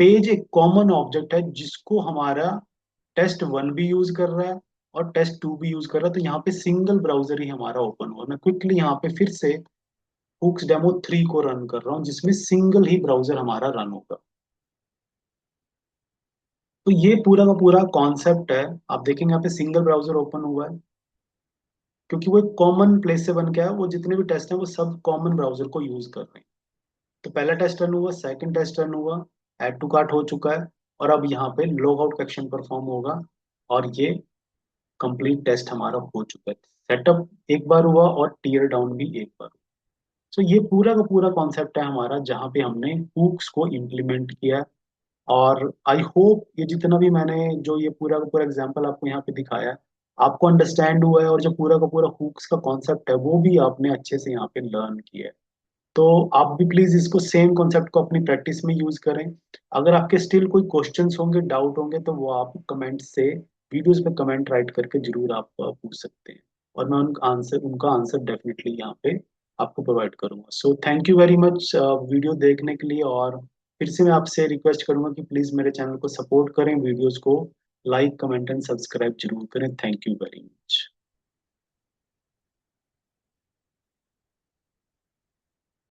पेज एक कॉमन ऑब्जेक्ट है जिसको हमारा टेस्ट वन भी यूज कर रहा है और टेस्ट टू भी यूज कर रहा है, तो यहाँ पे सिंगल ब्राउजर ही हमारा ओपन हुआ। मैं क्विकली यहाँ पे फिर से हुक्स डेमो 3 को रन कर रहा हूँ, जिसमें सिंगल ही ब्राउजर हमारा रन होगा। तो ये पूरा का पूरा कॉन्सेप्ट है। आप देखेंगे यहाँ पे सिंगल ब्राउजर ओपन हुआ है, क्योंकि वो एक कॉमन प्लेस से बन के आया, वो जितने भी टेस्ट हैं वो सब कॉमन ब्राउजर को यूज कर रहे हैं। तो पहला टेस्ट रन हुआ, सेकंड टेस्ट रन हुआ, ऐड टू कार्ट हो चुका है, और अब यहाँ पे लॉग आउट का एक्शन परफॉर्म होगा, और ये कंप्लीट टेस्ट हमारा हो चुका है। सेटअप एक बार हुआ और टीयर डाउन भी एक बार। तो ये पूरा का पूरा कॉन्सेप्ट है हमारा, जहाँ पे हमने हुक्स को इम्प्लीमेंट किया। और आई होप ये जितना भी मैंने जो ये पूरा का पूरा एग्जांपल आपको यहाँ पे दिखाया है, आपको अंडरस्टैंड हुआ है, और जो पूरा का पूरा हुक्स का कॉन्सेप्ट है वो भी आपने अच्छे से यहाँ पे लर्न किया है। तो आप भी प्लीज इसको सेम कॉन्सेप्ट को अपनी प्रैक्टिस में यूज करें। अगर आपके स्टिल कोई क्वेश्चंस होंगे, डाउट होंगे, तो वो आप कमेंट से, वीडियोस पे कमेंट राइट करके जरूर आप पूछ सकते हैं, और मैं उनका आंसर डेफिनेटली यहाँ पे आपको प्रोवाइड करूंगा। So thank you very much video देखने के लिए। और फिर से मैं आपसे रिक्वेस्ट करूंगा कि प्लीज मेरे चैनल को सपोर्ट करें, वीडियोस को लाइक कमेंट एंड सब्सक्राइब जरूर करें। Thank you very much.